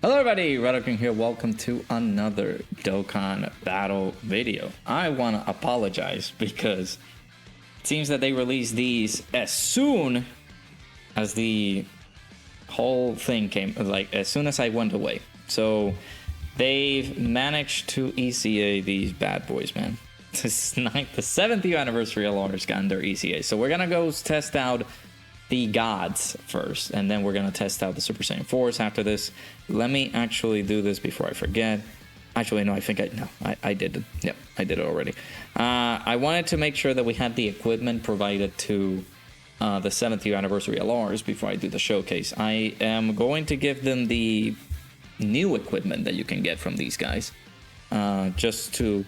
Hello everybody, Dokkan here. Welcome to another Dokkan battle video. I want to apologize because it seems that they released these as soon as the whole thing came, like as soon as I went away. So they've managed to EZA these bad boys, man. This is the 7th year anniversary of Lars got their EZA. So we're gonna go test out the gods first, and then we're gonna test out the Super Saiyan 4s after this. Let me actually do this before I forget. Actually, no, I think I did it. Yep, I did it already. I wanted to make sure that we had the equipment provided to the 7th year anniversary of Lars before I do the showcase. I am going to give them the new equipment that you can get from these guys, just to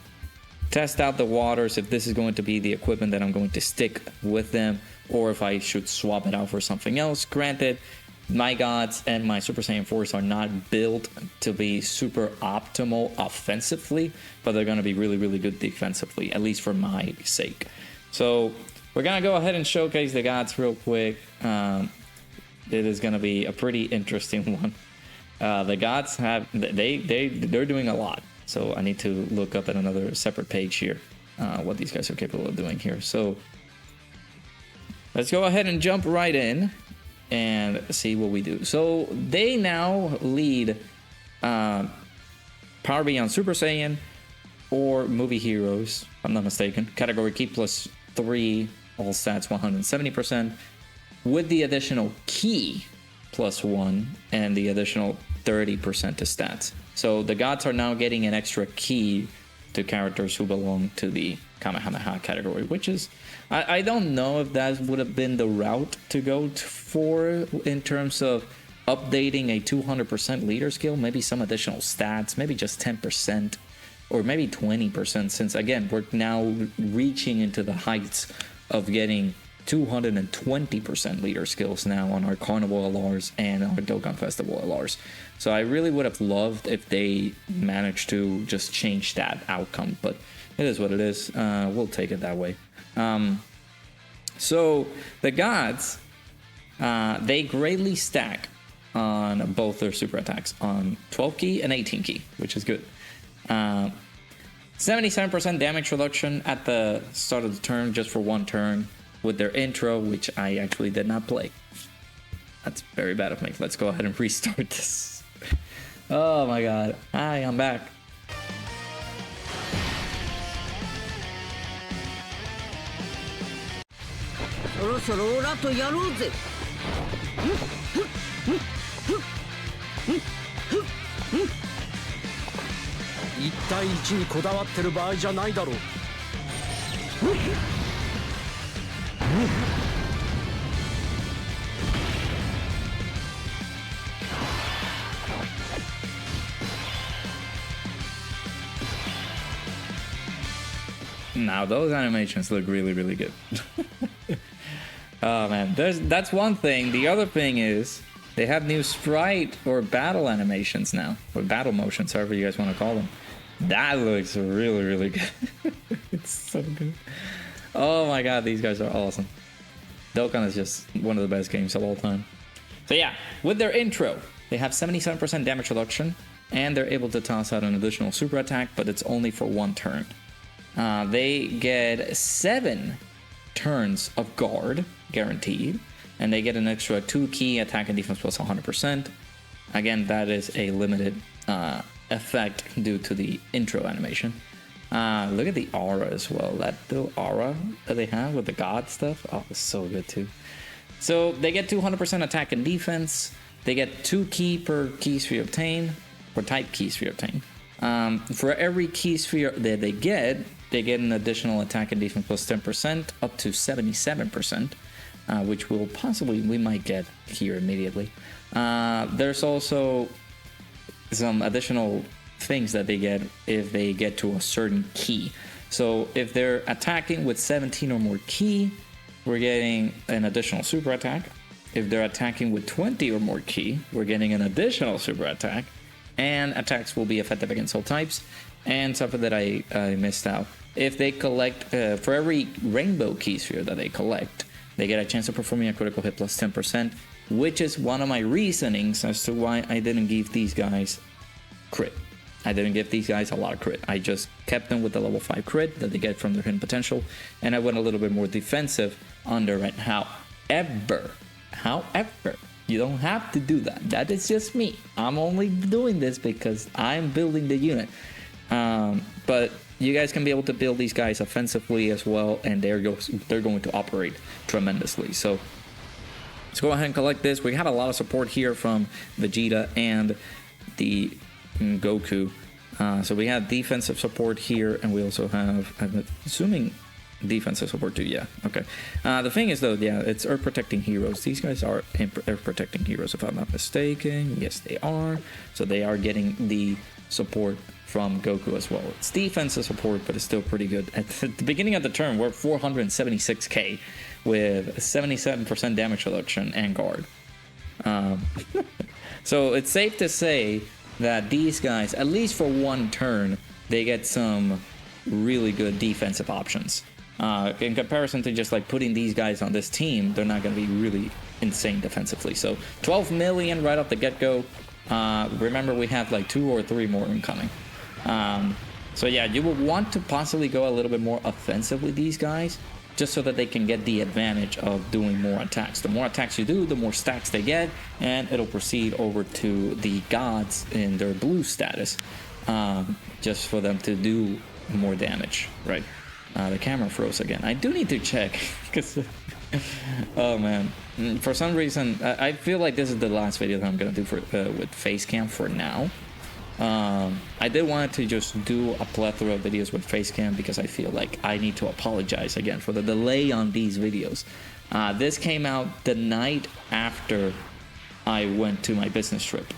test out the waters, if this is going to be the equipment that I'm going to stick with them, or if I should swap it out for something else. Granted, my gods and my Super Saiyan 4s are not built to be super optimal offensively, but they're going to be really, really good defensively, at least for my sake. So we're going to go ahead and showcase the gods real quick. It is going to be a pretty interesting one. The gods have, they're doing a lot. So I need to look up at another separate page here what these guys are capable of doing here. So let's go ahead and jump right in and see what we do. So they now lead Power Beyond Super Saiyan or Movie Heroes, if I'm not mistaken. Category Key plus 3, all stats 170%, with the additional Key plus 1 and the additional 30% to stats. So the gods are now getting an extra key to characters who belong to the Kamehameha category, which is, I don't know if that would have been the route to go for in terms of updating a 200% leader skill, maybe some additional stats, maybe just 10% or maybe 20%, since again, we're now reaching into the heights of getting 220% leader skills now on our Carnival LRs and our Dokkan Festival LRs. So I really would have loved if they managed to just change that outcome, but it is what it is. We'll take it that way. So the gods, they greatly stack on both their super attacks on 12 key and 18 key, which is good. 77% damage reduction at the start of the turn, just for one turn, with their intro, which I actually did not play. That's very bad of me. Let's go ahead and restart this. Oh my god. Hi, I'm back. Now those animations look really, really good. Oh man, that's one thing. The other thing is they have new sprite or battle animations now, or battle motions, however you guys want to call them. That looks really, really good. It's so good. Oh my god, these guys are awesome. Dokkan is just one of the best games of all time. So yeah, with their intro, they have 77% damage reduction, and they're able to toss out an additional super attack, but it's only for one turn. They get 7 turns of guard, guaranteed, and they get an extra 2 key attack and defense plus 100%. Again, that is a limited effect due to the intro animation. Look at the aura as well. That little aura that they have with the god stuff. Oh, it's so good too. So they get 200% attack and defense. They get 2 key per key sphere obtained, or type key sphere obtained. For every key sphere that they get an additional attack and defense plus 10%, up to 77%, which we might get here immediately. There's also some additional things that they get if they get to a certain key. So if they're attacking with 17 or more key, we're getting an additional super attack. If they're attacking with 20 or more key, we're getting an additional super attack, and attacks will be effective against all types. And something that I missed out, if they collect for every rainbow key sphere that they collect, they get a chance of performing a critical hit plus 10%, which is one of my reasonings as to why I didn't give these guys crit. I didn't give these guys a lot of crit. I just kept them with the level 5 crit that they get from their hidden potential, and I went a little bit more defensive under it. However, you don't have to do that. That is just me. I'm only doing this because I'm building the unit. But you guys can be able to build these guys offensively as well, and they're going to operate tremendously. So let's go ahead and collect this. We have a lot of support here from Vegeta and the Goku. So we have defensive support here, and we also have, I'm assuming, defensive support too. Yeah, okay. The thing is though, yeah, it's Earth protecting heroes. These guys are Earth protecting heroes if I'm not mistaken. Yes, they are. So they are getting the support from Goku as well. It's defensive support, but it's still pretty good. At the beginning of the turn, we're 476k with 77% damage reduction and guard. So it's safe to say that these guys, at least for one turn, they get some really good defensive options. In comparison to just like putting these guys on this team, they're not going to be really insane defensively. So 12 million right off the get-go. Remember, we have like 2 or 3 more incoming. So yeah, you will want to possibly go a little bit more offensive with these guys, just so that they can get the advantage of doing more attacks. The more attacks you do, the more stacks they get, and it'll proceed over to the gods in their blue status, just for them to do more damage, right? The camera froze again. I do need to check, because, oh man. For some reason, I feel like this is the last video that I'm gonna do for with face cam for now. I did want to just do a plethora of videos with facecam because I feel like I need to apologize again for the delay on these videos. This came out the night after I went to my business trip.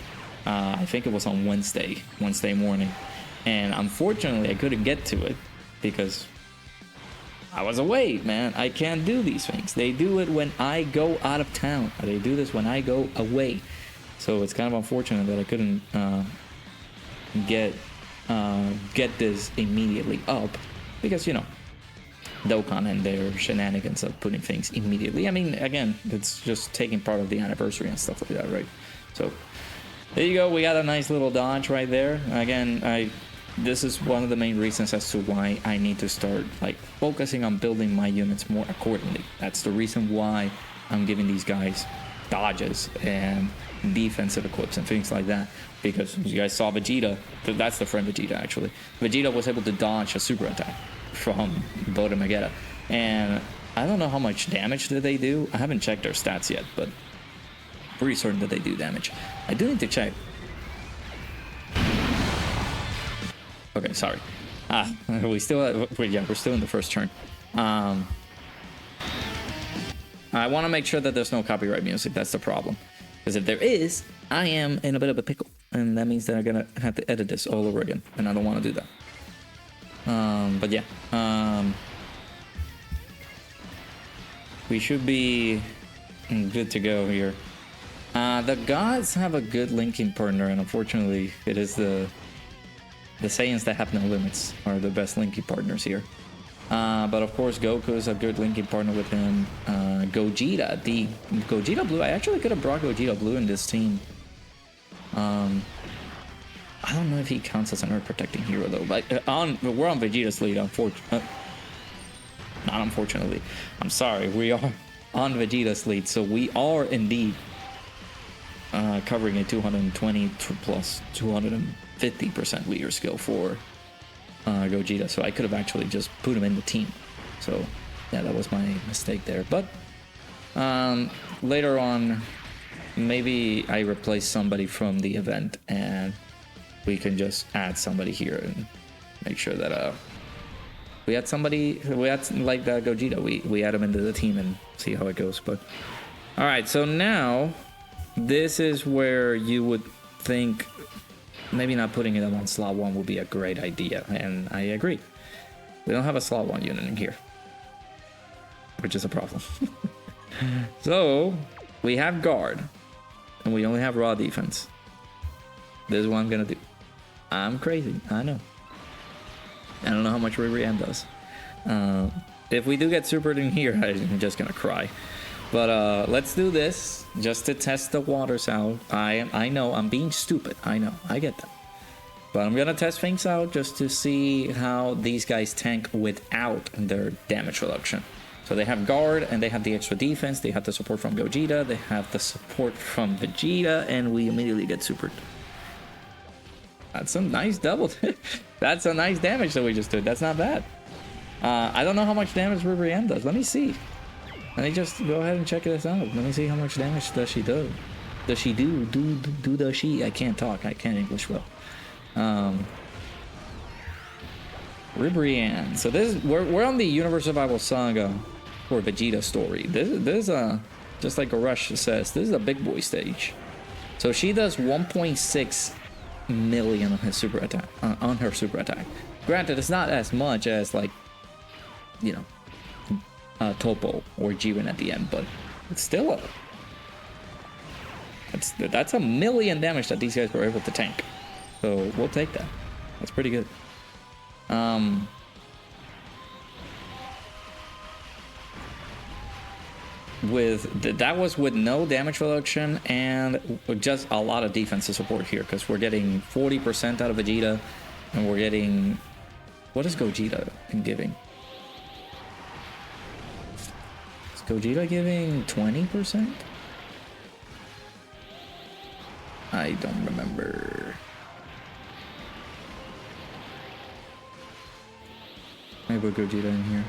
I think it was on Wednesday morning, and unfortunately I couldn't get to it because I was away, man. I can't do these things. They do it when I go out of town. They do this when I go away. So it's kind of unfortunate that I couldn't get this immediately up, because, you know, Dokkan and their shenanigans of putting things immediately. I mean, again, it's just taking part of the anniversary and stuff like that, right? So there you go. We got a nice little dodge right there. Again, this is one of the main reasons as to why I need to start like focusing on building my units more accordingly. That's the reason why I'm giving these guys dodges and defensive equips and things like that, because you guys saw Vegeta, that's the friend Vegeta actually. Vegeta was able to dodge a super attack from Vegeta, and I don't know how much damage did they do. I haven't checked their stats yet, but pretty certain that they do damage. I do need to check. Okay, sorry. We're still in the first turn. I want to make sure that there's no copyright music. That's the problem. Because if there is, I am in a bit of a pickle. And that means that I'm going to have to edit this all over again. And I don't want to do that. But yeah. We should be good to go here. The gods have a good linking partner. And unfortunately, it is the Saiyans that have no limits are the best linking partners here. But of course, Goku is a good linking partner with him. Gogeta, the Gogeta Blue. I actually could have brought Gogeta Blue in this team. I don't know if he counts as an Earth protecting hero though. But we're on Vegeta's lead. Not unfortunately. I'm sorry. We are on Vegeta's lead, so we are indeed covering a 220 plus 250% leader skill for Gogeta, so I could have actually just put him in the team. So yeah, that was my mistake there. But later on, maybe I replace somebody from the event and we can just add somebody here and make sure that we add somebody, like Gogeta, we add him into the team and see how it goes. But all right, so now this is where you would think maybe not putting it on slot 1 would be a great idea, and I agree. We don't have a slot 1 unit in here, which is a problem. So we have guard, and we only have raw defense. This is what I'm gonna do. I'm crazy, I know. I don't know how much River M does. If we do get supered in here, I'm just gonna cry. But let's do this just to test the waters out. I know I'm being stupid. I know, I get that. But I'm gonna test things out just to see how these guys tank without their damage reduction. So they have guard and they have the extra defense. They have the support from Gogeta. They have the support from Vegeta, and we immediately get supered. That's a nice double. That's a nice damage that we just did. That's not bad. I don't know how much damage Ribrianne does. Let me see. Let me just go ahead and check this out. Let me see how much damage does she do. Does she do? Does she? I can't talk. I can't English well. Ribrianne. So this is, we're on the Universe Survival Saga for Vegeta story. This is just like Rush says, this is a big boy stage. So she does 1.6 million on his super attack, on her super attack. Granted, it's not as much as, like, you know, Topo or Jiren at the end, but it's still that's a million damage that these guys were able to tank. So we'll take that. That's pretty good. That was with no damage reduction and just a lot of defensive support here, because we're getting 40% out of Vegeta, and we're getting, what is Gogeta giving? Is Gogeta giving 20%? I don't remember. Maybe we'll Gogeta in here.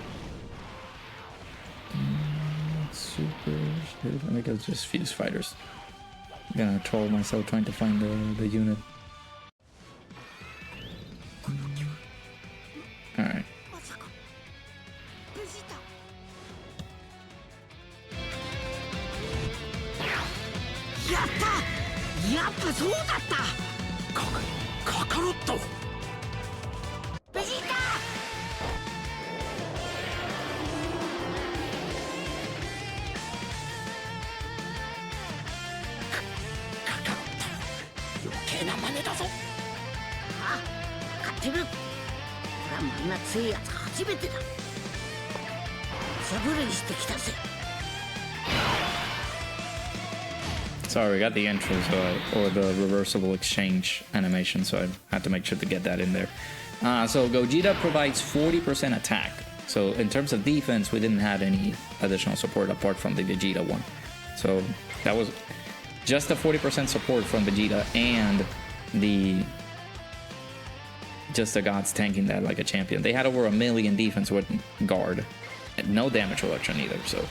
Super. I think it's just Fuse Fighters. I'm gonna troll myself trying to find the unit. Alright. Sorry, we got the intros or the reversible exchange animation, so I had to make sure to get that in there. So Gogeta provides 40% attack. So in terms of defense, we didn't have any additional support apart from the Vegeta one. So that was just the 40% support from Vegeta and just the gods tanking that like a champion. They had over 1 million defense with guard and no damage reduction either. So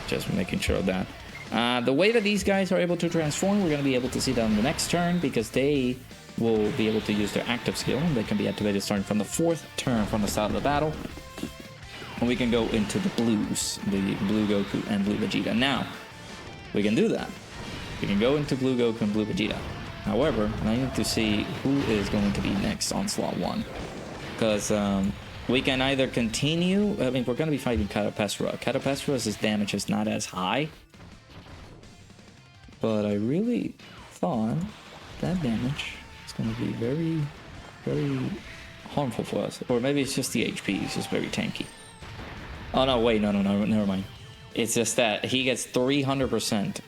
just making sure of that. The way that these guys are able to transform, we're going to be able to see that on the next turn, because they will be able to use their active skill. They can be activated starting from the 4th turn from the start of the battle. And we can go into the blues, the blue Goku and blue Vegeta. Now, we can do that. We can go into blue Goku and blue Vegeta. However, I need to see who is going to be next on slot 1. Because we can either continue, I mean, we're going to be fighting Catapestra. Catapestra's damage is not as high. But I really thought that damage is going to be very, very harmful for us. Or maybe it's just the HP, it's just very tanky. Oh no, wait, no, never mind. It's just that he gets 300%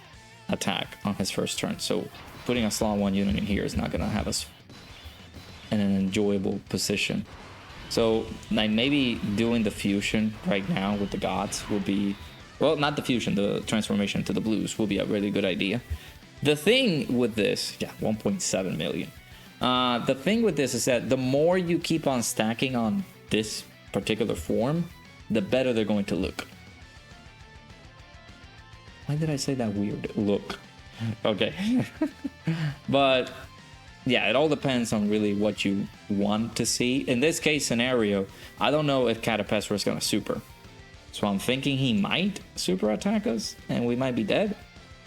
attack on his first turn. So putting a slot 1 unit in here is not going to have us in an enjoyable position. So like maybe doing the fusion right now with the gods will be... Well, not the fusion, the transformation to the blues will be a really good idea. The thing with this, yeah, 1.7 million. The thing with this is that the more you keep on stacking on this particular form, the better they're going to look. Why did I say that weird? Look. Okay. But yeah, it all depends on really what you want to see. In this case scenario, I don't know if Catapestra is going to super. So I'm thinking he might super attack us and we might be dead.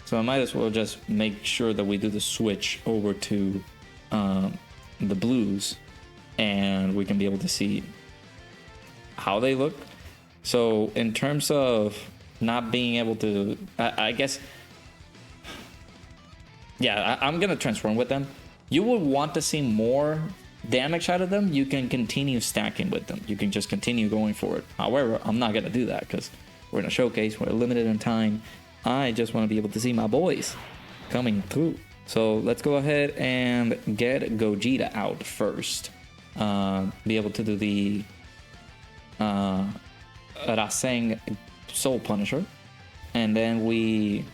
So I might as well just make sure that we do the switch over to the blues and we can be able to see how they look. So in terms of not being able to, I guess, yeah, I'm going to transform with them. You would want to see more damage out of them. You can continue stacking with them. You can just continue going for it. However, I'm not going to do that because We're in a showcase. We're limited in time. I just want to be able to see my boys coming through. So let's go ahead and get Gogeta out first. Be able to do the Raseng Soul Punisher. And then we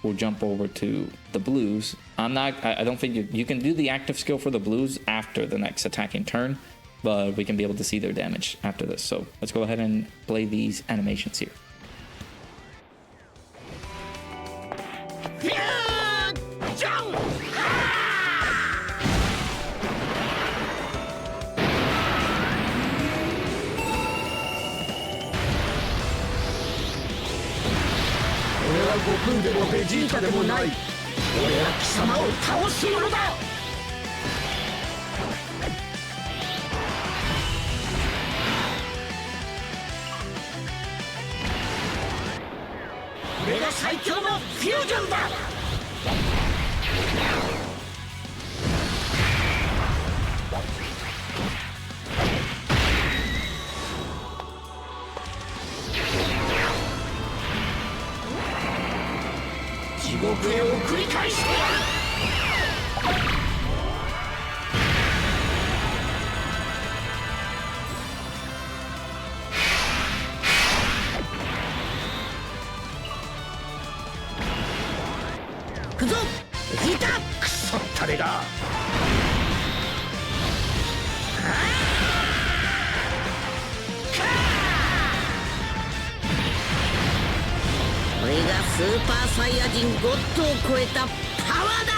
will jump over to the blues. I don't think you can do the active skill for the blues after the next attacking turn, but we can be able to see their damage after this. So let's go ahead and play these animations here. Goku でもベジータでもない。俺は貴様を倒すものだ。これが最強のフュージョンだ。地獄へ送り返してやる。行くぞベジータ。クソったれが。これがスーパーサイヤ人ゴッドを超えたパワーだ。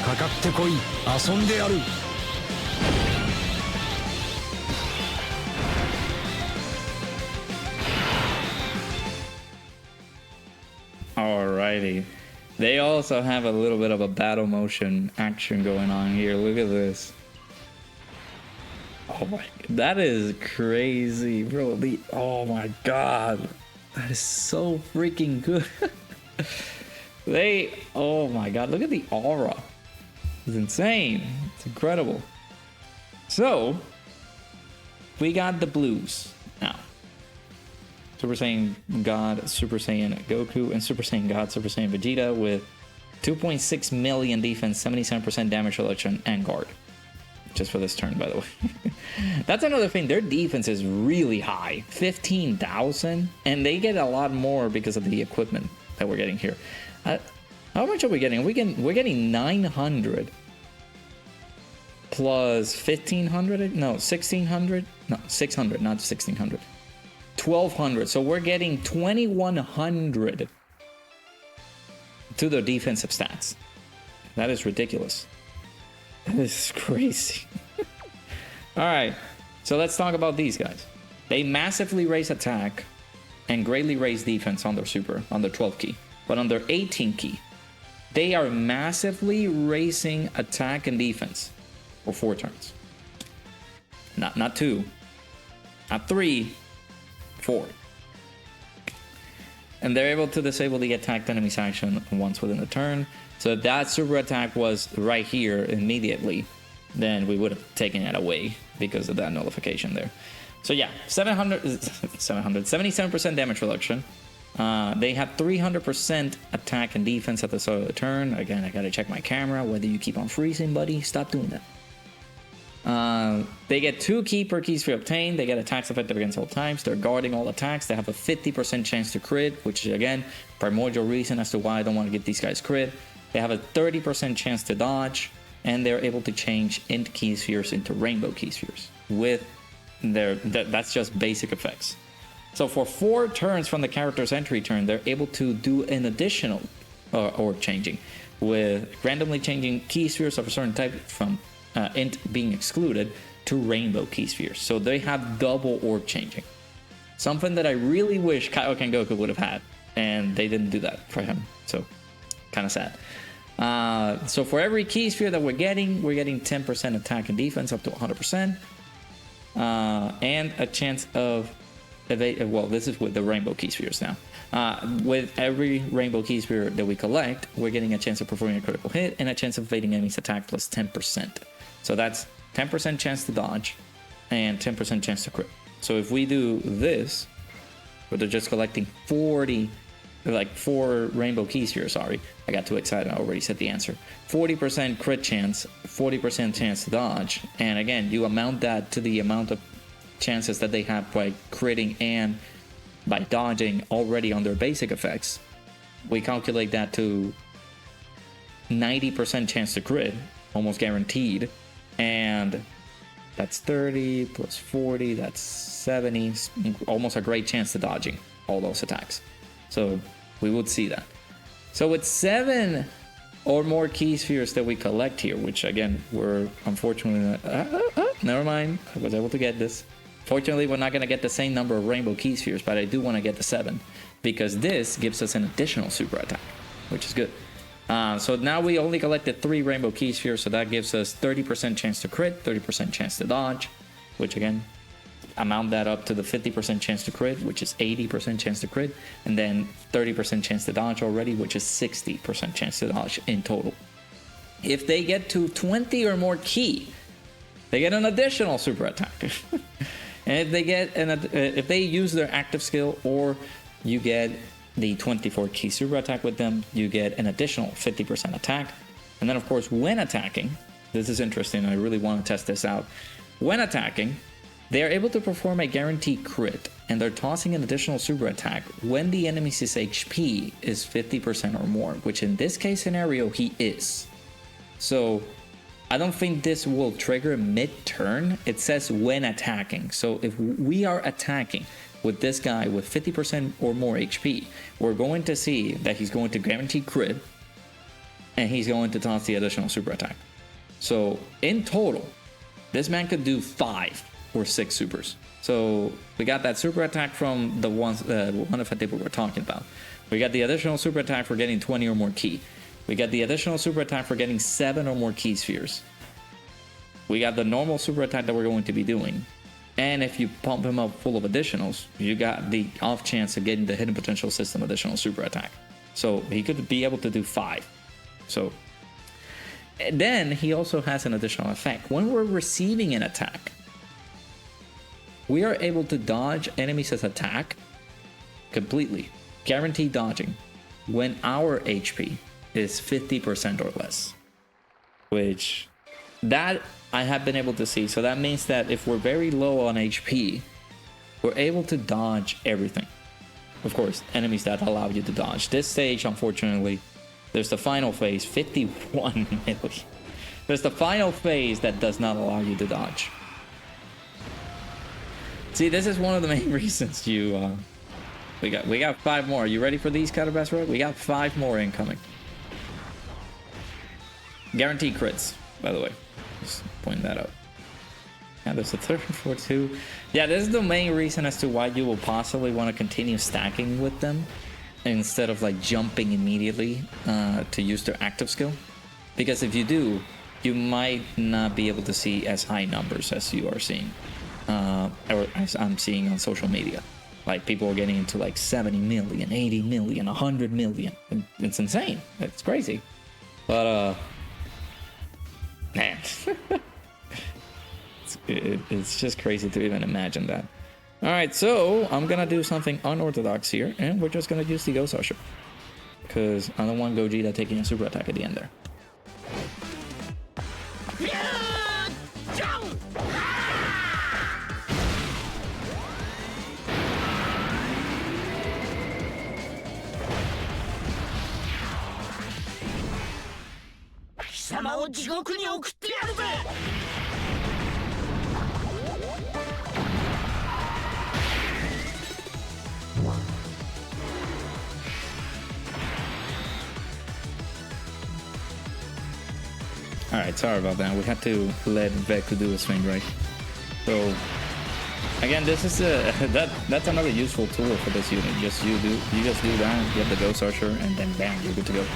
かかってこい、遊んでやる。Alrighty. They also have a little bit of a battle motion action going on here. Look at this. Oh my, that is crazy, bro. Oh my god. That is so freaking good. Oh my god, look at the aura. It's insane. It's incredible. So, we got the blues now. Super Saiyan God, Super Saiyan Goku, and Super Saiyan God, Super Saiyan Vegeta with 2.6 million defense, 77% damage reduction, and guard. Just for this turn, by the way. That's another thing. Their defense is really high. 15,000. And they get a lot more because of the equipment that we're getting here. How much are we getting? We're getting 900 plus 1,500? No, 1,600? No, 600, not 1,600. 1,200. So we're getting 2,100 to their defensive stats. That is ridiculous. This is crazy. Alright, so let's talk about these guys. They massively raise attack and greatly raise defense on their super, on their 12 key. But on their 18 key, they are massively raising attack and defense for 4 turns. Not 2, not 3, 4. And they're able to disable the attacked enemy's action once within the turn. So if that super attack was right here immediately, then we would have taken it away because of that nullification there. So yeah, 77% damage reduction. They have 300% attack and defense at the start of the turn. Again, I gotta check my camera, whether you keep on freezing, buddy. Stop doing that. They get 2 key per key sphere obtained. They get attacks effective against all types. They're guarding all attacks. They have a 50% chance to crit, which is, again, primordial reason as to why I don't want to give these guys crit. They have a 30% chance to dodge, and they're able to change int key spheres into rainbow key spheres with that's just basic effects. So for 4 turns from the character's entry turn, they're able to do an additional orb changing with randomly changing key spheres of a certain type from int being excluded to rainbow key spheres. So they have double orb changing. Something that I really wish Kaioken Goku would have had, and they didn't do that for him. So kind of sad. So for every key sphere that we're getting 10% attack and defense up to 100%. And a chance of well, this is with the rainbow key spheres now. With every rainbow key sphere that we collect, we're getting a chance of performing a critical hit and a chance of evading enemy's attack plus 10%. So that's 10% chance to dodge and 10% chance to crit. So if we do this, where they're just collecting 40, like 4 rainbow keys here. Sorry, I got too excited. I already said the answer. 40% crit chance, 40% chance to dodge. And again, you amount that to the amount of chances that they have by critting and by dodging already on their basic effects. We calculate that to 90% chance to crit, almost guaranteed. And that's 30 plus 40, that's 70, almost a great chance to dodging all those attacks. So we would see that. So with 7 or more key spheres that we collect here, which again, we're unfortunately, never mind, I was able to get this. Fortunately, we're not going to get the same number of rainbow key spheres, but I do want to get the 7 because this gives us an additional super attack, which is good. So now we only collected 3 rainbow key spheres, so that gives us 30% chance to crit, 30% chance to dodge, which again, amount that up to the 50% chance to crit, which is 80% chance to crit, and then 30% chance to dodge already, which is 60% chance to dodge in total. If they get to 20 or more key, they get an additional super attack. And if they get if they use their active skill, or you get the 24 key super attack with them, you get an additional 50% attack. And then of course, when attacking, this is interesting, I really want to test this out. When attacking, they are able to perform a guaranteed crit, and they're tossing an additional super attack when the enemy's HP is 50% or more, which in this case scenario, he is. So I don't think this will trigger mid-turn. It says when attacking. So if we are attacking with this guy with 50% or more HP, we're going to see that he's going to guarantee crit, and he's going to toss the additional super attack. So in total, this man could do 5 or 6 supers. So we got that super attack from the one of the people we're talking about. We got the additional super attack for getting 20 or more key. We got the additional super attack for getting 7 or more key spheres. We got the normal super attack that we're going to be doing. And if you pump him up full of additionals, you got the off chance of getting the hidden potential system additional super attack. So he could be able to do 5. So then he also has an additional effect. When we're receiving an attack, we are able to dodge enemies' attack completely, guaranteed dodging, when our HP is 50% or less, which that I have been able to see. So that means that if we're very low on HP, we're able to dodge everything. Of course, enemies that allow you to dodge. This stage, unfortunately, there's the final phase, 51 million. There's the final phase that does not allow you to dodge. See, this is one of the main reasons you we got 5 more. Are you ready for these, Catabass Road? We got 5 more incoming. Guaranteed crits, by the way. Just pointing that out. Yeah, there's a 342. Yeah, this is the main reason as to why you will possibly want to continue stacking with them instead of like jumping immediately to use their active skill. Because if you do, you might not be able to see as high numbers as you are seeing. Or as I'm seeing on social media. Like people are getting into like 70 million, 80 million, 100 million. It's insane. It's crazy. But man, it's just crazy to even imagine that. All right, so I'm gonna do something unorthodox here, and we're just gonna use the Ghost Usher because I don't want Gogeta taking a super attack at the end there. Alright, sorry about that. We had to let Veku do his thing, right? So again, this is that's another useful tool for this unit. You just do that, you have the Ghost Archer, and then bam, you're good to go.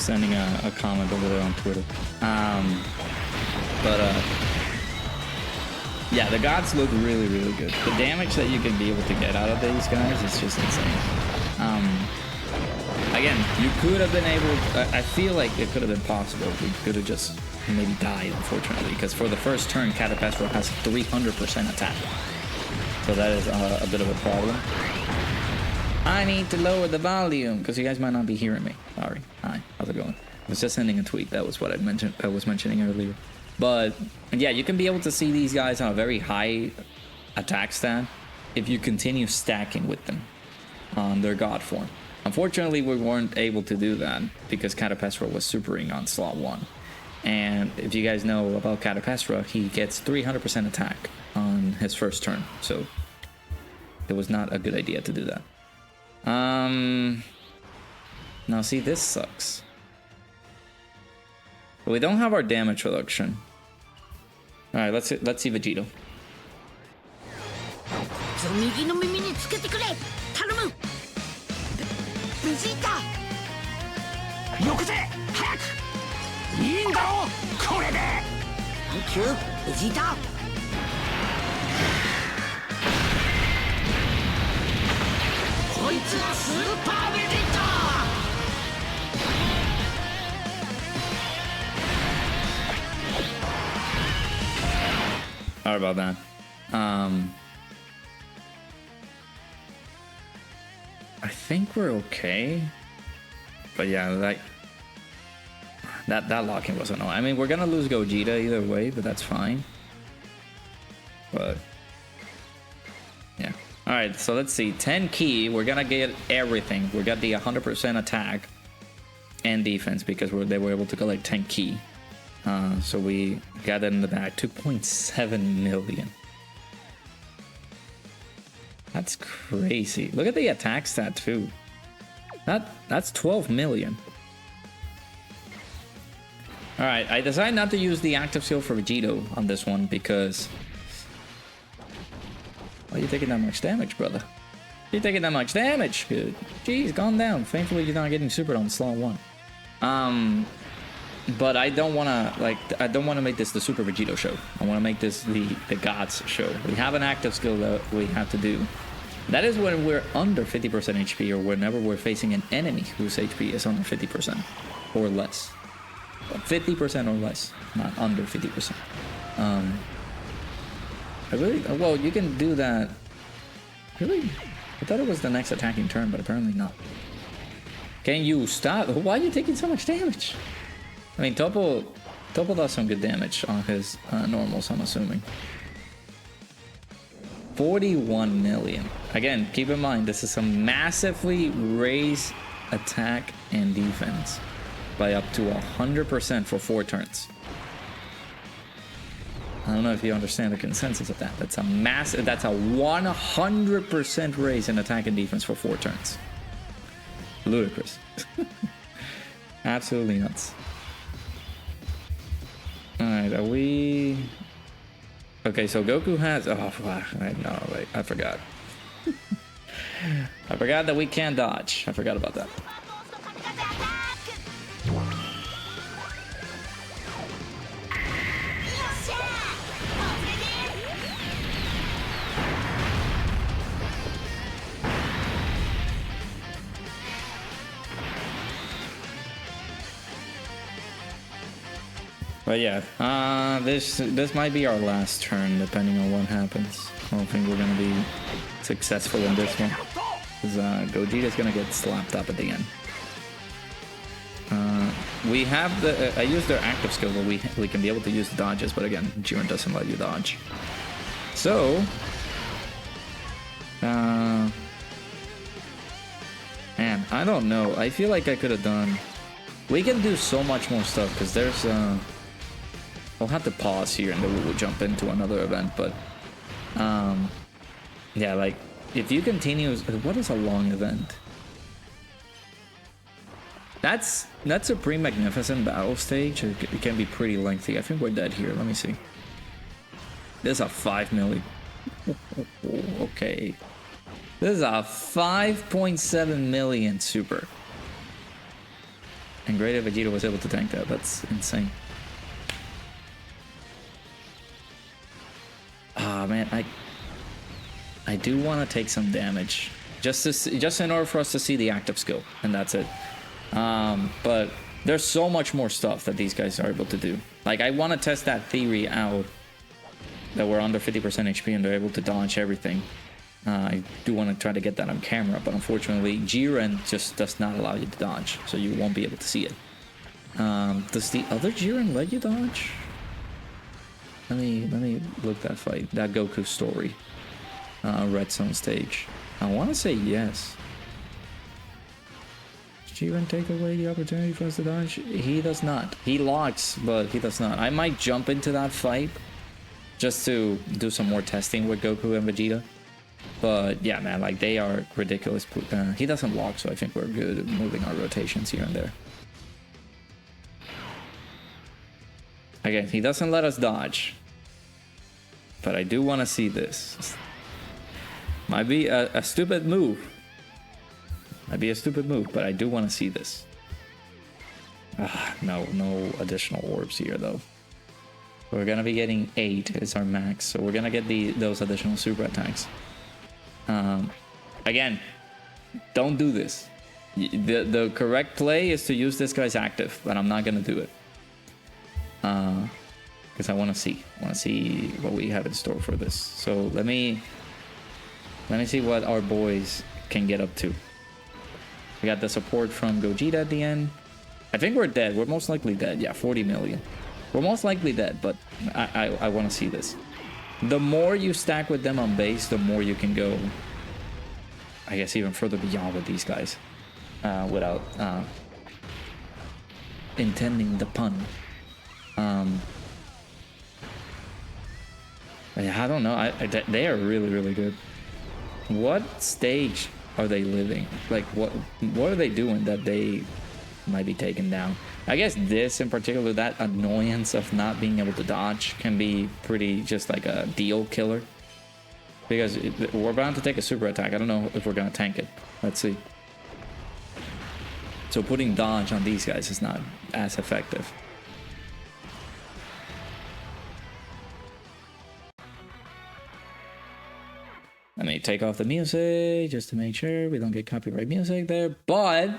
sending a comment over there on Twitter. Yeah, the gods look really, really good. The damage that you can be able to get out of these guys is just insane. Again, you could have been able... I feel like it could have been possible. We could have just maybe died, unfortunately, because for the first turn, Catapestra has 300% attack. So that is a bit of a problem. I need to lower the volume, because you guys might not be hearing me. Sorry. Hi, how's it going? I was just sending a tweet. That was what I was mentioning earlier. But yeah, you can be able to see these guys on a very high attack stat if you continue stacking with them on their god form. Unfortunately, we weren't able to do that because Catapestra was supering on slot 1. And if you guys know about Catapestra, he gets 300% attack on his first turn. So it was not a good idea to do that. Now see, this sucks. We don't have our damage reduction. All right, let's see Vegeta. Thank you, Vegeta. Super Vegeta. Sorry about that. I think we're okay. But yeah, like that locking was annoying. I mean, we're gonna lose Gogeta either way, but that's fine. But yeah. All right, so let's see. 10 key. We're gonna get everything. We got the 100% attack and defense because they were able to collect 10 key. So we got that in the bag. 2.7 million. That's crazy. Look at the attack stat too. That's 12 million. All right, I decided not to use the active skill for Vegeta on this one because why are you taking that much damage, brother? You're taking that much damage. Good. Jeez, calm down. Thankfully, you're not getting supered on slot 1. But I don't want to make this the Super Vegeta show. I want to make this the Gods show. We have an active skill that we have to do. That is when we're under 50% HP or whenever we're facing an enemy whose HP is under 50% or less. 50% or less, not under 50%. Well, you can do that. Really? I thought it was the next attacking turn, but apparently not. Can you stop? Why are you taking so much damage? I mean, Topo does some good damage on his normals, I'm assuming. 41 million. Again, keep in mind, this is a massively raised attack and defense by up to 100% for 4 turns. I don't know if you understand the consensus of that. That's a 100% raise in attack and defense for 4 turns. Ludicrous. Absolutely nuts. Alright, are we... Okay, so Goku has... Oh, no, wait, I forgot. I forgot that we can't dodge. I forgot about that. But yeah, this might be our last turn, depending on what happens. I don't think we're gonna be successful in this one, because Gogeta's gonna get slapped up at the end. We have the I used their active skill, but we can be able to use the dodges, but again, Jiren doesn't let you dodge. So, man, I don't know. I feel like I could have done. We can do so much more stuff because there's I'll have to pause here and then we will jump into another event, but yeah, like if you continue, what is a long event? That's a pretty magnificent battle stage. It can be pretty lengthy. I think we're dead here. Let me see. This is a 5 million. Okay. This is a 5.7 million super. And great if Vegeta was able to tank that. That's insane. Ah, man, I do want to take some damage. Just in order for us to see the active skill, and that's it. But there's so much more stuff that these guys are able to do. Like, I want to test that theory out, that we're under 50% HP and they're able to dodge everything. I do want to try to get that on camera, but unfortunately Jiren just does not allow you to dodge, so you won't be able to see it. Does the other Jiren let you dodge? Let me look that fight, that Goku story. Red Zone stage. I want to say yes. Does Jiren take away the opportunity for us to dodge? He does not. He locks, but he does not. I might jump into that fight just to do some more testing with Goku and Vegeta. But yeah, man, like, they are ridiculous. He doesn't lock, so I think we're good at moving our rotations here and there. Again, he doesn't let us dodge. But I do want to see this. Might be a stupid move. Might be a stupid move, but I do want to see this. No additional orbs here, though. We're going to be getting 8 is our max, so we're going to get those additional super attacks. Again, don't do this. The correct play is to use this guy's active, but I'm not going to do it. Because I want to see what we have in store for this. So let me see what our boys can get up to. We got the support from Gogeta at the end. I think we're dead. We're most likely dead. Yeah, 40 million. We're most likely dead, but I want to see this. The more you stack with them on base, the more you can go, I guess, even further beyond with these guys. Without intending the pun. I don't know. They are really, really good. What stage are they living? Like, what are they doing that they might be taken down? I guess this in particular, that annoyance of not being able to dodge, can be pretty just like a deal killer. Because we're bound to take a super attack. I don't know if we're gonna tank it. Let's see. So putting dodge on these guys is not as effective. Let me take off the music just to make sure we don't get copyright music there. But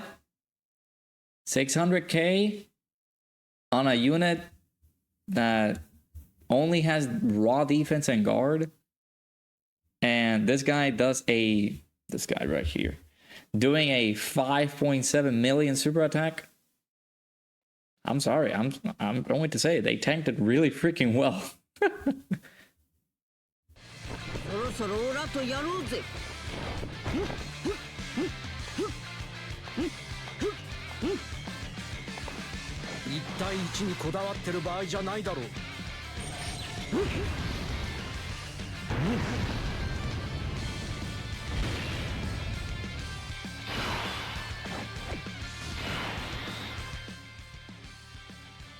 600k on a unit that only has raw defense and guard, and this guy does this guy right here doing a 5.7 million super attack. I'm sorry, I'm going to say they tanked it really freaking well. そろそろオラとやろうぜ。一対一にこだわってる場合じゃないだろう。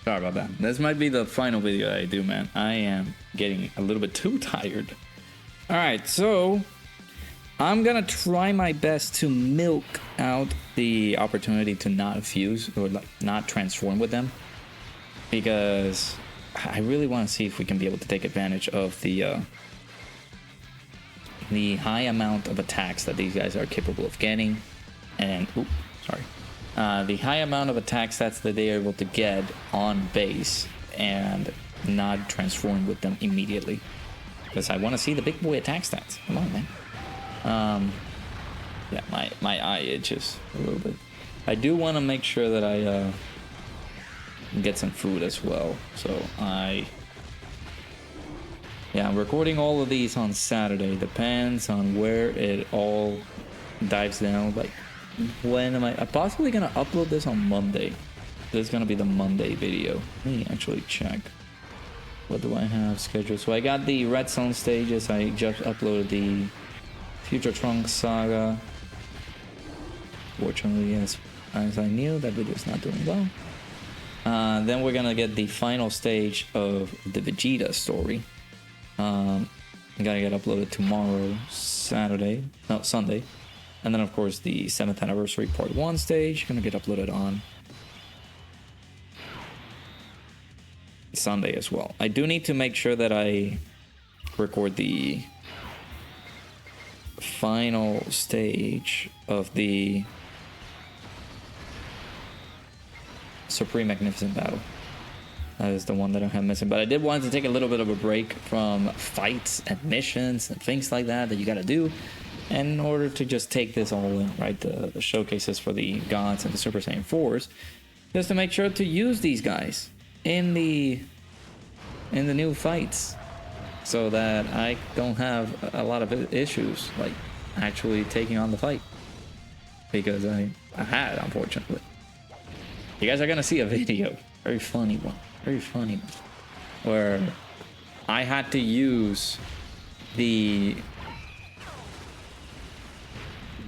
Sorry about that. This might be the final video that I do, man. I am getting a little bit too tired. Alright, so I'm gonna try my best to milk out the opportunity to not fuse or like not transform with them, because I really want to see if we can be able to take advantage of the high amount of attacks that these guys are capable of getting, and the high amount of attack stats that they are able to get on base and not transform with them immediately. Because I want to see the big boy attack stats. Come on, man. Yeah, my eye itches a little bit. I do want to make sure that I get some food as well. So I'm recording all of these on Saturday. Depends on where it all dives down. Like, when am I'm possibly gonna upload this on Monday. This is gonna be the Monday video. Let me actually check. What do I have scheduled? So I got the Red Zone stages. I just uploaded the Future Trunks Saga. Fortunately, as I knew, that video is not doing well. Then we're gonna get the final stage of the Vegeta story. Gotta get uploaded tomorrow, Sunday. And then of course the 7th anniversary part 1 stage gonna get uploaded on Sunday as well. I do need to make sure that I record the final stage of the Supreme Magnificent Battle. That is the one that I have missing. But I did want to take a little bit of a break from fights and missions and things like that you gotta do in order to just take this all in, right? The showcases for the gods and the Super Saiyan 4s, just to make sure to use these guys in the new fights, so that I don't have a lot of issues like actually taking on the fight, because I had, unfortunately. You guys are gonna see a video, very funny one, where I had to use the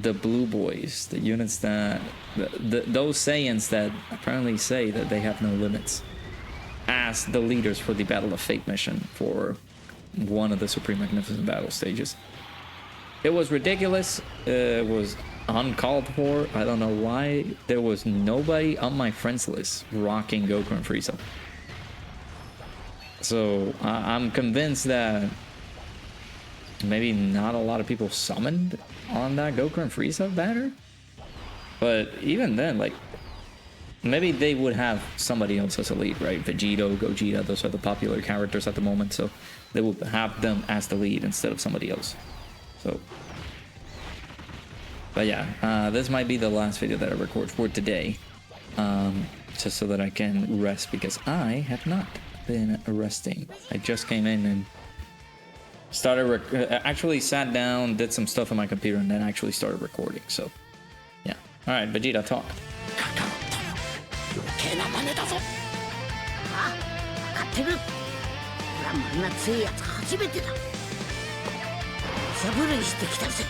blue boys, the units that those Saiyans that apparently say that they have no limits, as the leaders for the Battle of Fate mission for one of the Supreme Magnificent Battle stages. It was ridiculous. It was uncalled for. I don't know why there was nobody on my friends list rocking Goku and Frieza. So I'm convinced that maybe not a lot of people summoned on that Goku and Frieza banner. But even then, like, maybe they would have somebody else as a lead, right? Vegeta, Gogeta, those are the popular characters at the moment, so they would have them as the lead instead of somebody else. So, but yeah, this might be the last video that I record for today, just so that I can rest, because I have not been resting. I just came in and started, actually sat down, did some stuff on my computer, and then actually started recording. So, yeah. All right, Vegeta, talk. 余計な真似だぞ。あ、分かってる。俺はあんな強いやつ初めてだ。サブレイしてきたぜ。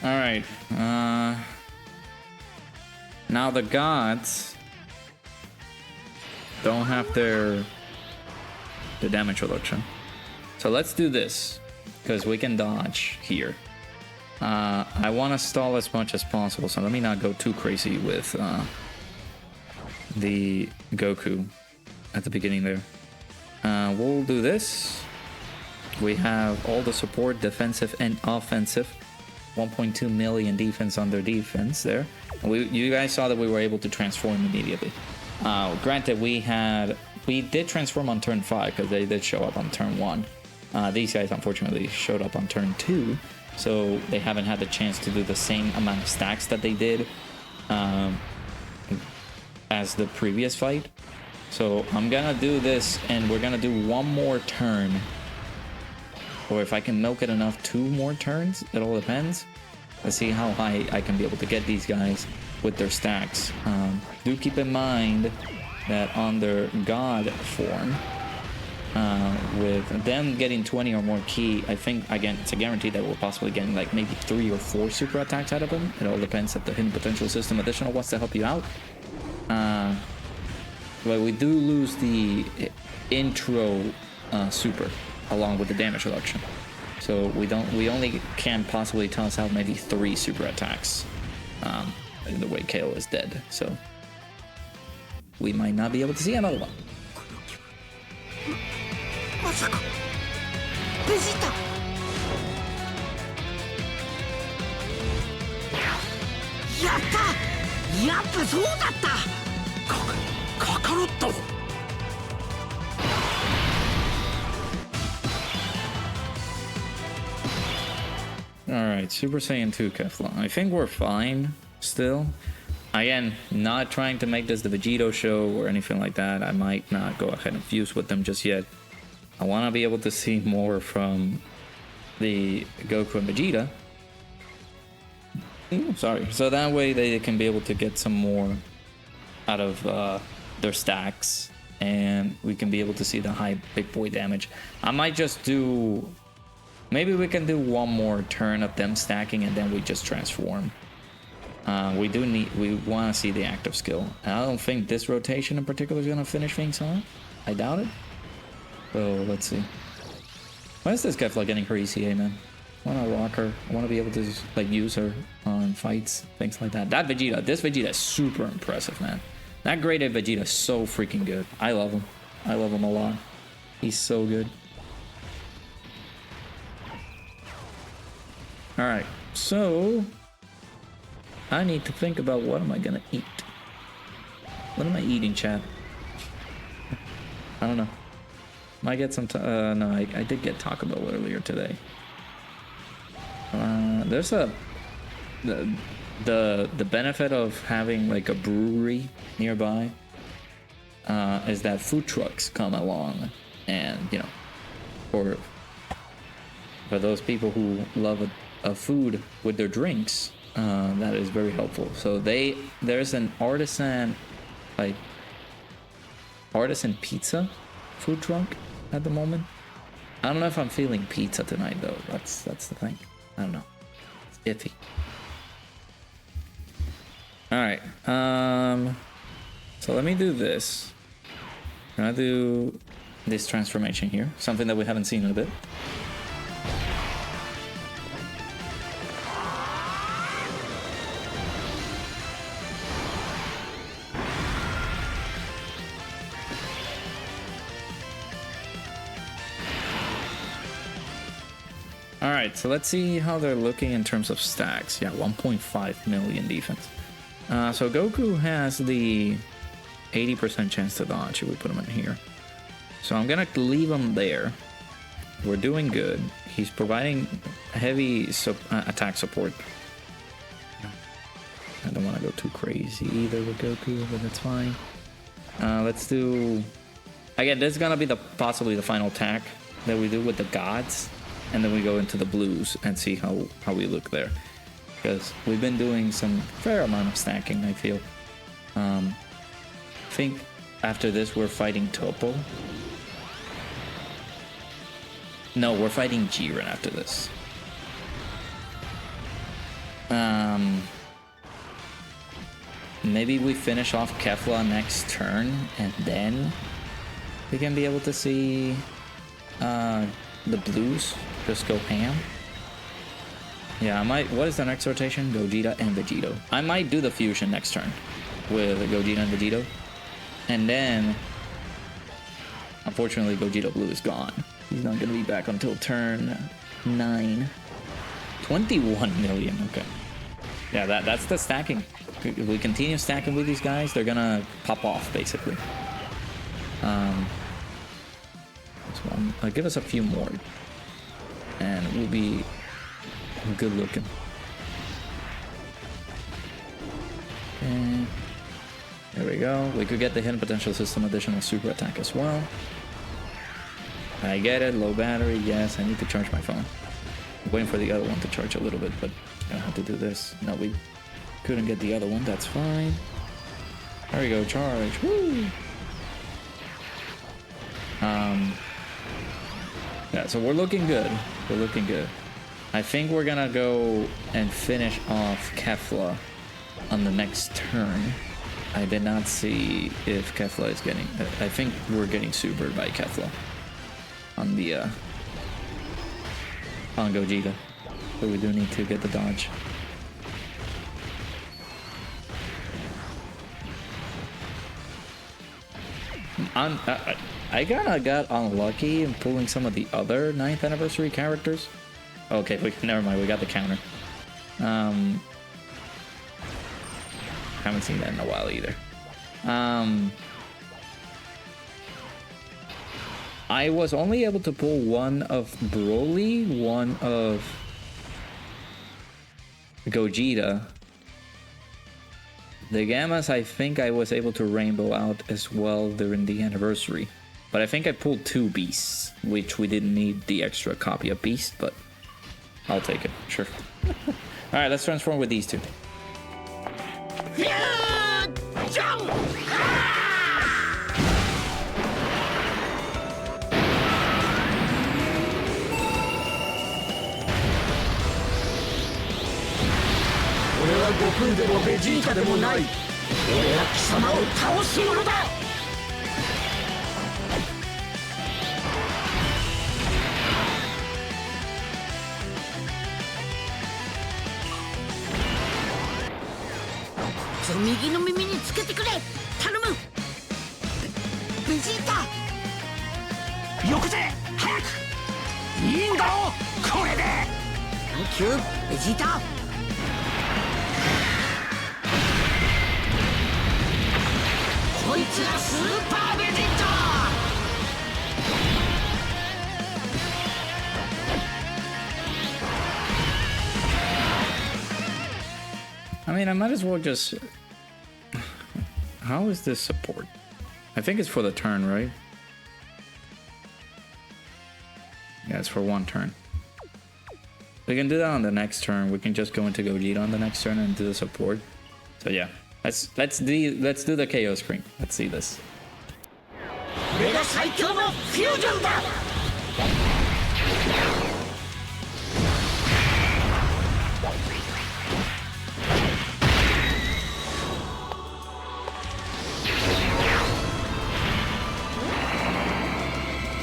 All right. Now the gods don't have the damage reduction. So let's do this, because we can dodge here. I want to stall as much as possible, so let me not go too crazy with the Goku at the beginning there. We'll do this. We have all the support, defensive and offensive. 1.2 million defense on their defense there. You guys saw that we were able to transform immediately. Granted, we did transform on turn 5, because they did show up on turn 1. These guys unfortunately showed up on turn 2, so they haven't had the chance to do the same amount of stacks that they did as the previous fight. So I'm gonna do this, and we're gonna do one more turn, or if I can milk it enough, 2 more turns. It all depends. Let's see how high I can be able to get these guys with their stacks. Do keep in mind that on their god form, with them getting 20 or more ki, I think, again, it's a guarantee that we're possibly getting like maybe 3 or 4 super attacks out of them. It all depends if the hidden potential system additional wants to help you out. But we do lose the intro super along with the damage reduction. So we only can possibly toss out maybe 3 super attacks in the way KO is dead. So we might not be able to see another one. まさかベジータ。やった。やっぱそうだった。カカロット。Alright, Super Saiyan 2 Kefla. I think we're fine still. Again, not trying to make this the Vegeta show or anything like that. I might not go ahead and fuse with them just yet. I want to be able to see more from the Goku and Vegeta. Sorry. So that way they can be able to get some more out of their stacks, and we can be able to see the high big boy damage. I might just do... Maybe we can do one more turn of them stacking, and then we just transform. We want to see the active skill. And I don't think this rotation in particular is going to finish things off. I doubt it. So let's see. Why is this Kefla getting her ECA, man? I want to rock her. I want to be able to like use her on fights, things like that. That Vegeta, this Vegeta is super impressive, man. That grade A Vegeta is so freaking good. I love him. I love him a lot. He's so good. All right, so I need to think about what am I gonna eat. What am I eating, chat? I don't know. Might get some. No, I did get Taco Bell earlier today. There's the benefit of having like a brewery nearby is that food trucks come along, and you know, for those people who love a food with their drinks, that is very helpful. So there's an artisan pizza food truck at the moment. I don't know if I'm feeling pizza tonight though. That's the thing. I don't know. It's iffy. All right. So let me do this. I'm gonna do this transformation here. Something that we haven't seen in a bit. Alright, so let's see how they're looking in terms of stacks. Yeah, 1.5 million defense. So Goku has the 80% chance to dodge if we put him in here. So I'm gonna leave him there. We're doing good. He's providing heavy attack support. I don't want to go too crazy either with Goku, but that's fine. Let's do... Again, this is gonna be possibly the final attack that we do with the gods. And then we go into the blues and see how we look there. Because we've been doing some fair amount of stacking, I feel. I think after this we're fighting Topo. No, we're fighting Jiren after this. Maybe we finish off Kefla next turn and then we can be able to see the blues just go ham. Yeah, I might. What is the next rotation? Gogeta and Vegito. I might do the fusion next turn with Gogeta and Vegito. And then, unfortunately, Gogeta Blue is gone. He's not going to be back until turn 9. 21 million. Okay. Yeah, that's the stacking. If we continue stacking with these guys, they're going to pop off, basically. So I'll give us a few more. And we'll be good looking. And there we go. We could get the hidden potential system additional super attack as well. I get it. Low battery. Yes, I need to charge my phone. I'm waiting for the other one to charge a little bit, but I have to do this. No, we couldn't get the other one. That's fine. There we go. Charge. Woo! Yeah, so we're looking good. We're looking good. I think we're gonna go and finish off Kefla on the next turn. I did not see if Kefla is getting... I think we're getting supered by Kefla on the on Gogeta. But we do need to get the dodge. I kinda got unlucky in pulling some of the other 9th anniversary characters. Okay, never mind, we got the counter. Haven't seen that in a while either. I was only able to pull one of Broly, one of Gogeta. The Gammas, I think I was able to rainbow out as well during the anniversary. But I think I pulled 2 Beasts, which we didn't need the extra copy of Beast, but I'll take it, sure. Alright, let's transform with these two. Goku でもベジータでもない。俺は貴様を倒すものだ。つを右の耳につけてくれ。頼む。ベジータ。よくぜ早く。いいんだろこれで。サンキューベジータ。こいつがスーパーベジータ。I mean, I might as well just... How is this support? I think it's for the turn, right? Yeah, it's for one turn. We can do that on the next turn. We can just go into Gogeta on the next turn and do the support. So yeah, let's do the KO screen. Let's see this. これが最強のフュージョンだ。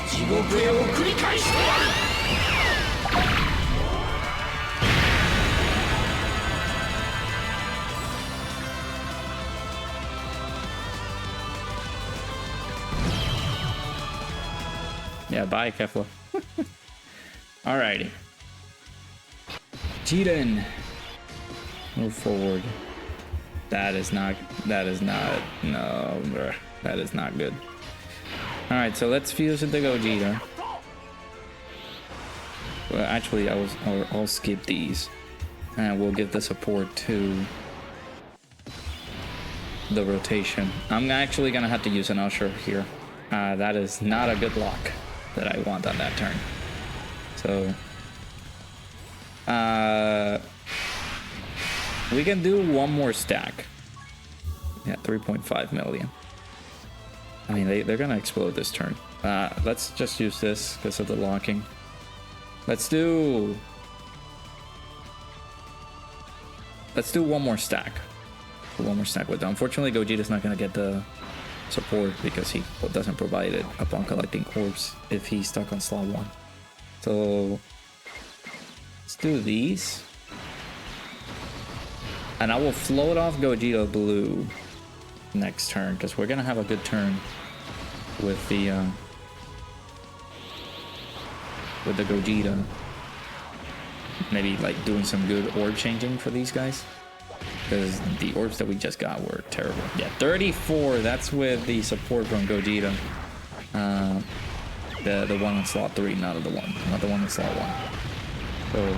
地獄へ送り返してやる。Yeah, bye, Kefla. Alrighty. Jiren. Move forward. That is not, no, bruh. That is not good. Alright, so let's fuse into Gogeta. Well, actually, I'll skip these. And we'll give the support to the rotation. I'm actually gonna have to use an Usher here. That is not a good lock that I want on that turn. So we can do one more stack. Yeah, 3.5 million. I mean, they're gonna explode this turn. Let's just use this because of the locking. Let's do one more stack. One more stack with them. Unfortunately, Gogeta's not gonna get the support because he doesn't provide it upon collecting orbs if he's stuck on slot 1. So let's do these. And I will float off Gogeta Blue next turn because we're gonna have a good turn with the Gogeta. Maybe like doing some good orb changing for these guys. Because the orbs that we just got were terrible. Yeah, 34. That's with the support from Gogeta. The one on slot 3, not the one on slot 1. So,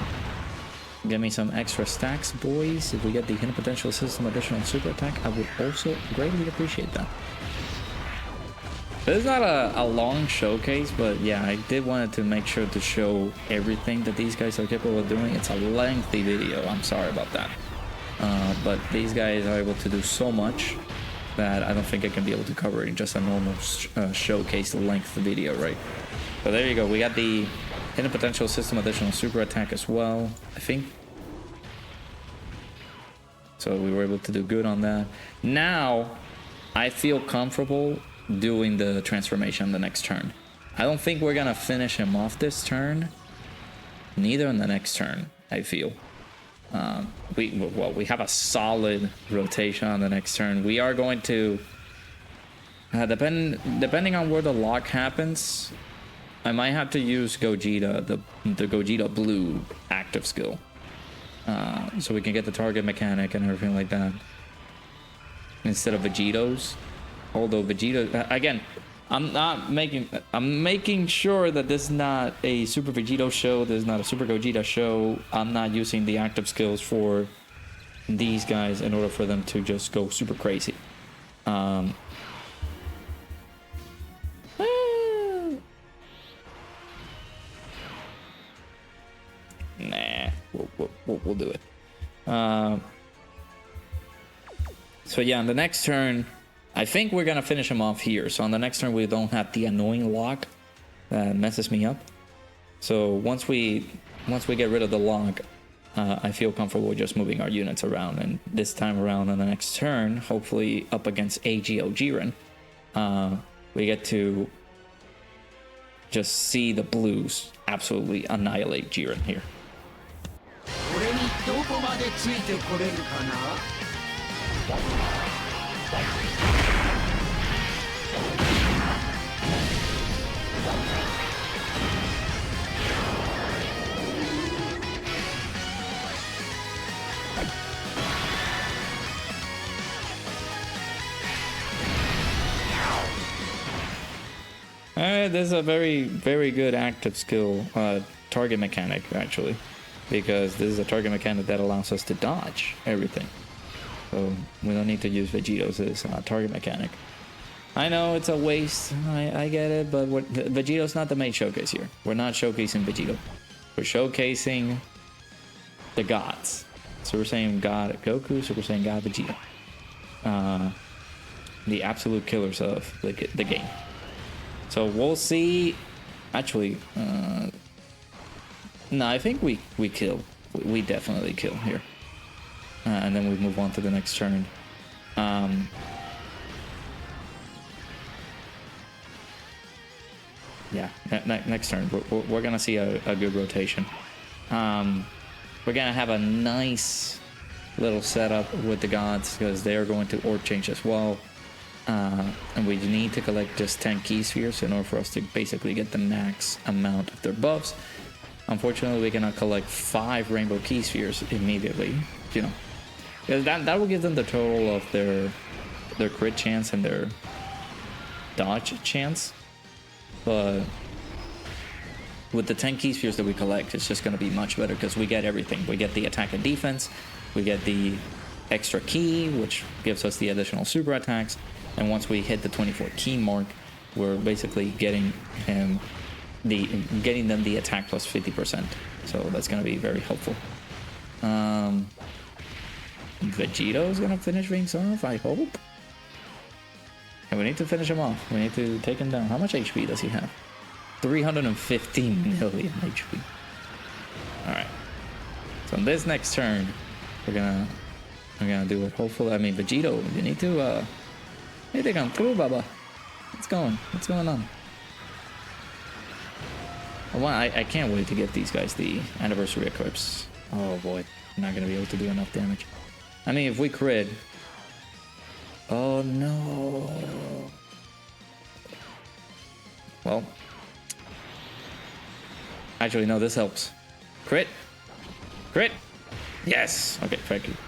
give me some extra stacks, boys. If we get the hidden potential system additional super attack, I would also greatly appreciate that. This is not a long showcase, but yeah, I did wanted to make sure to show everything that these guys are capable of doing. It's a lengthy video. I'm sorry about that. But these guys are able to do so much that I don't think I can be able to cover it in just a normal showcase length video, right? So there you go. We got the hidden potential system additional super attack as well, I think. So we were able to do good on that. Now, I feel comfortable doing the transformation the next turn. I don't think we're gonna finish him off this turn. Neither in the next turn, I feel. We have a solid rotation on the next turn. We are going to depending on where the lock happens, I might have to use Gogeta, the Gogeta Blue active skill, so we can get the target mechanic and everything like that instead of Vegeto's. Although Vegeta, again, I'm making sure that this is not a Super Vegito show. This is not a Super Gogeta show. I'm not using the active skills for these guys in order for them to just go super crazy. Nah, we'll do it. So yeah, on the next turn, I think we're gonna finish him off here. So on the next turn, we don't have the annoying lock that messes me up. So once we get rid of the lock, I feel comfortable just moving our units around. And this time around on the next turn, hopefully up against AGO Jiren, we get to just see the blues absolutely annihilate Jiren here. This is a very, very good active skill target mechanic, actually, because this is a target mechanic that allows us to dodge everything. So we don't need to use Vegeta's as a target mechanic. I know it's a waste, I get it, but Vegeta's not the main showcase here. We're not showcasing Vegeta. We're showcasing the gods. So we're saying God Goku, so we're saying God Vegeta. The absolute killers of the game. So we'll see. Actually, no, I think we kill. We definitely kill here. And then we move on to the next turn. Yeah, next turn. We're going to see a good rotation. We're going to have a nice little setup with the gods because they are going to orb change as well. And we need to collect just 10 key spheres in order for us to basically get the max amount of their buffs. Unfortunately, we cannot collect 5 rainbow key spheres immediately, you know. Because that will give them the total of their crit chance and their dodge chance. But with the 10 key spheres that we collect, it's just going to be much better because we get everything. We get the attack and defense, we get the extra key, which gives us the additional super attacks. And once we hit the 24 key mark, we're basically getting them the attack plus 50%. So that's going to be very helpful. Vegeta is going to finish things off, I hope. And we need to finish him off. We need to take him down. How much HP does he have? 315 million HP. Alright. So on this next turn, we're gonna do it. Hopefully, I mean, Vegeta, you need to come through, Baba. What's going on? I can't wait to get these guys the anniversary equips. Oh boy, I'm not gonna be able to do enough damage. I mean, if we crit. Oh no. Well. Actually, no, this helps. Crit. Yes. Okay, thank you.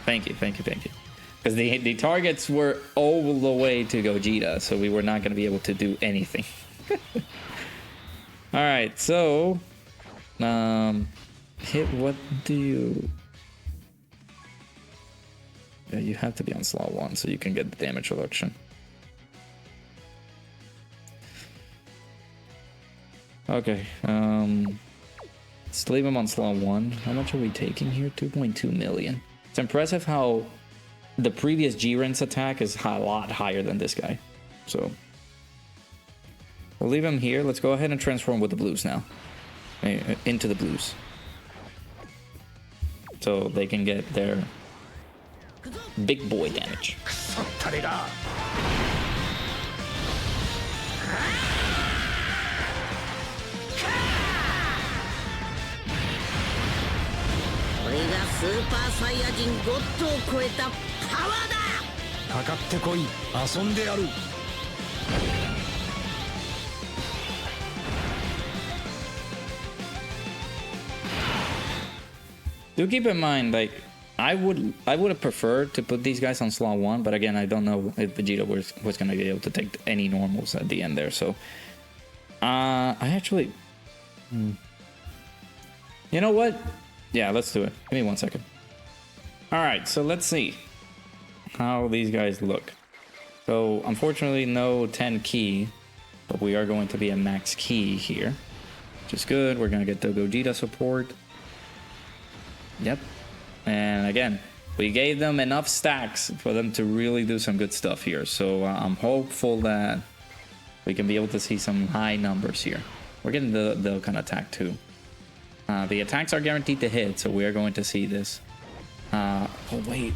Because the targets were all the way to Gogeta, so we were not going to be able to do anything. All right, so hit. What do you? Yeah, you have to be on slot 1 so you can get the damage reduction. Okay. Let's leave him on slot 1. How much are we taking here? 2.2 million. It's impressive how the previous Jiren's attack is a lot higher than this guy. So we'll leave him here. Let's go ahead and transform with the blues now. Into the blues. So they can get their big boy damage. Do keep in mind, like, I would have preferred to put these guys on slot 1, but again, I don't know if Vegeta was going to be able to take any normals at the end there. So, I actually, you know what? Yeah, let's do it. Give me 1 second. All right, so let's see how these guys look. So, unfortunately, no 10 key, but we are going to be a max key here, which is good. We're going to get the Gogeta support. Yep. And again, we gave them enough stacks for them to really do some good stuff here. So I'm hopeful that we can be able to see some high numbers here. We're getting the Dokkan attack too. The attacks are guaranteed to hit, so we are going to see this. Oh, wait.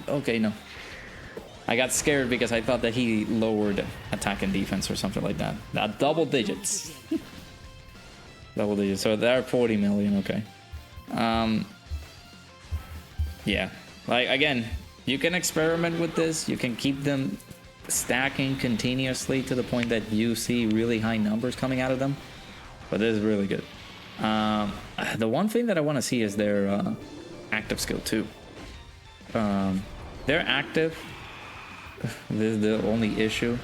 Okay, no. I got scared because I thought that he lowered attack and defense or something like that. Double digits. Double digits. So they're 40 million, okay. Yeah, like, again, You can experiment with this. You can keep them stacking continuously to the point that you see really high numbers coming out of them. But this is really good. The one thing that I want to see is their active skill too. They're active. This is the only issue.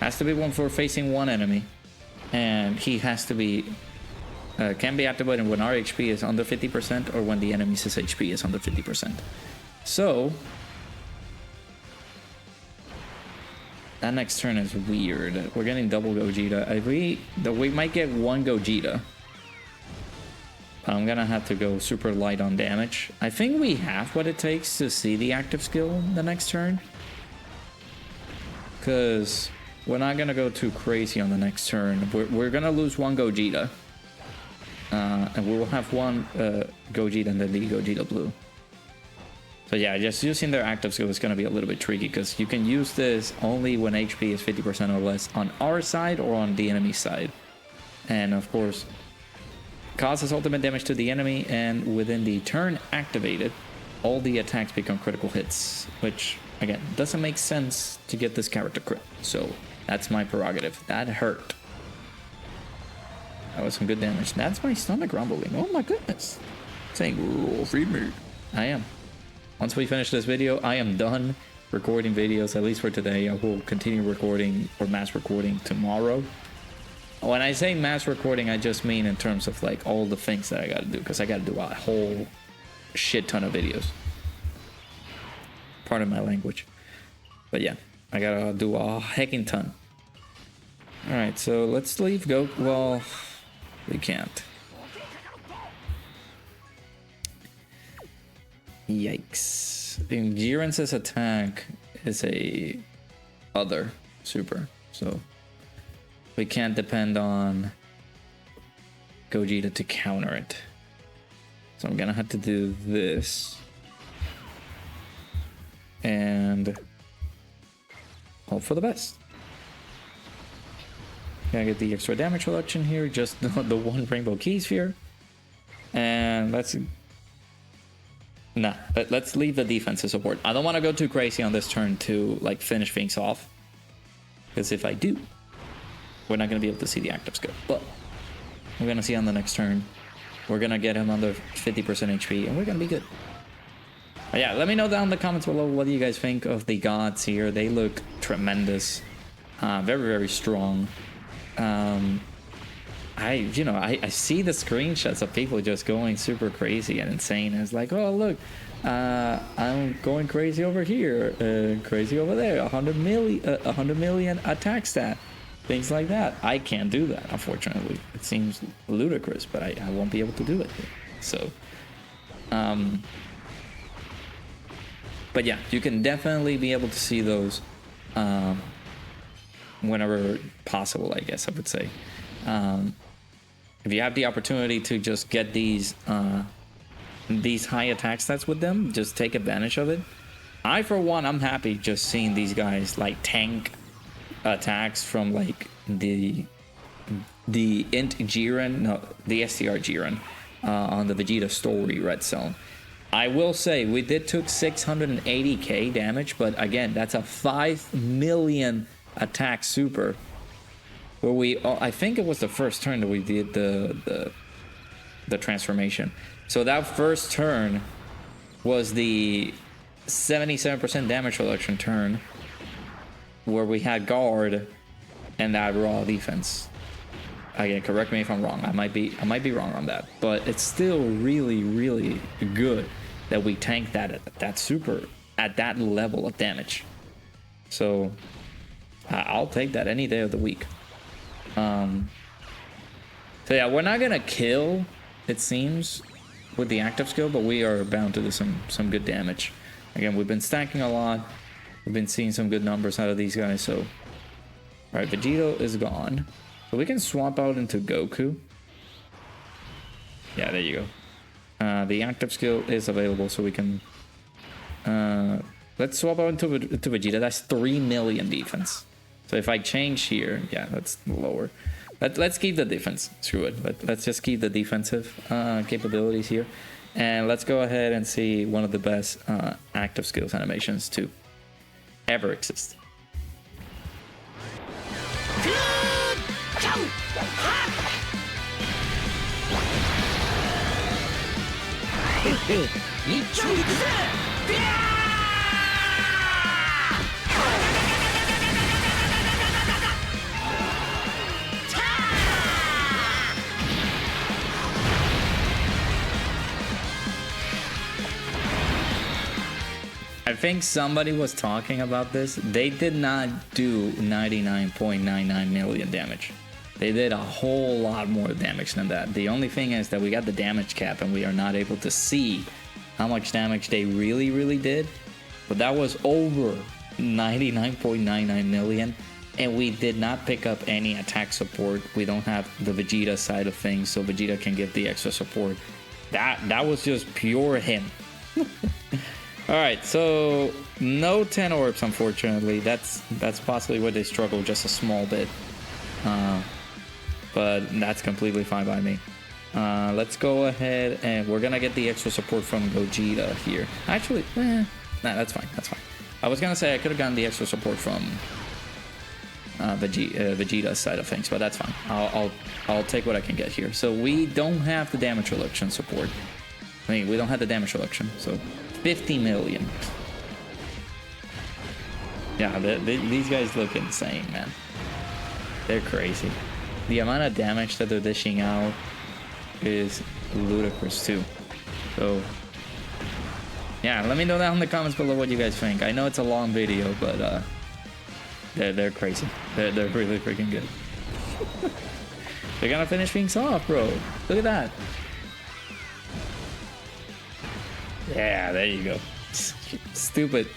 Has to be one for facing one enemy, and he has to be can be activated when our HP is under 50% or when the enemy's HP is under 50%. So that next turn is weird. We're getting double Gogeta. We might get one Gogeta. I'm gonna have to go super light on damage. I think we have what it takes to see the active skill the next turn, because we're not gonna go too crazy on the next turn. We're gonna lose one Gogeta, and we will have one Gogeta and then the Gogeta Blue. So yeah, just using their active skill is gonna be a little bit tricky, because you can use this only when HP is 50% or less on our side or on the enemy side, and of course causes ultimate damage to the enemy, and within the turn activated, all the attacks become critical hits, which again doesn't make sense to get this character crit. So that's my prerogative. That hurt. That was some good damage. That's my stomach rumbling. Oh my goodness. Saying, "Oh, feed me." I am. Once we finish this video, I am done recording videos, at least for today. I will continue recording or mass recording tomorrow. When I say mass recording, I just mean in terms of like all the things that I gotta do, because I gotta do a whole shit ton of videos. Pardon my language. But yeah, I gotta do a heckin' ton. Alright, so let's leave Goku. Well, we can't. Yikes. Jiren's attack is a other super, so we can't depend on Gogeta to counter it. So I'm gonna have to do this and hope for the best. Gonna get the extra damage reduction here, just the one rainbow key sphere. And let's leave the defensive support. I don't want to go too crazy on this turn to like finish things off, because if I do, we're not going to be able to see the active skill. But we're going to see on the next turn. We're going to get him under 50% HP, and we're going to be good. But yeah, let me know down in the comments below what do you guys think of the gods here. They look tremendous. Very, very strong. I see the screenshots of people just going super crazy and insane. It's like, oh look, I'm going crazy over here, crazy over there, 100 million attack stat, things like that. I can't do that, unfortunately. It seems ludicrous, but I won't be able to do it here. So but yeah, you can definitely be able to see those whenever possible, I guess I would say. If you have the opportunity to just get these high attack stats with them, just take advantage of it. For one, I'm happy just seeing these guys like tank attacks from like the Int Jiren, no, the STR Jiren on the Vegeta story red zone. I will say we did took 680k damage, but again, that's a 5 million attack super. Where I think it was the first turn that we did the transformation. So that first turn was the 77% damage reduction turn, where we had guard and that raw defense. Again, correct me if I'm wrong. I might be wrong on that, but it's still really, really good that we tanked that super at that level of damage. So I'll take that any day of the week. So yeah, we're not gonna kill, it seems, with the active skill, but we are bound to do some good damage. Again, we've been stacking a lot. We've been seeing some good numbers out of these guys. So, all right, Vegeta is gone, so we can swap out into Goku. Yeah, there you go. The active skill is available, so we can. Let's swap out into Vegeta. That's 3 million defense. So if I change here, yeah, that's lower. Let's keep the defense. Screw it. Let's just keep the defensive capabilities here. And let's go ahead and see one of the best active skills animations to ever exist. I think somebody was talking about this. They did not do 99.99 million damage. They did a whole lot more damage than that. The only thing is that we got the damage cap and we are not able to see how much damage they really did. But that was over 99.99 million. And we did not pick up any attack support. We don't have the Vegeta side of things, so Vegeta can give the extra support. That was just pure him. Alright, so no 10 orbs, unfortunately. That's possibly where they struggle just a small bit. But that's completely fine by me. Let's go ahead and we're gonna get the extra support from Gogeta here. Actually, nah, that's fine. That's fine. I was gonna say I could have gotten the extra support from Vegeta's side of things, but that's fine. I'll take what I can get here. So we don't have the damage reduction support. I mean, we don't have the damage reduction. So 50 million. Yeah, these guys look insane, man. They're crazy. The amount of damage that they're dishing out is ludicrous too. So yeah, let me know down in the comments below what you guys think. I know it's a long video, but they're crazy. They're really freaking good. They're gonna finish things off, bro. Look at that. Yeah, there you go. Stupid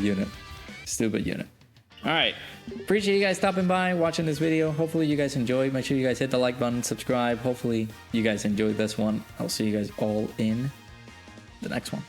unit. Stupid unit. Alright. Appreciate you guys stopping by, watching this video. Hopefully you guys enjoyed. Make sure you guys hit the like button, subscribe. Hopefully you guys enjoyed this one. I'll see you guys all in the next one.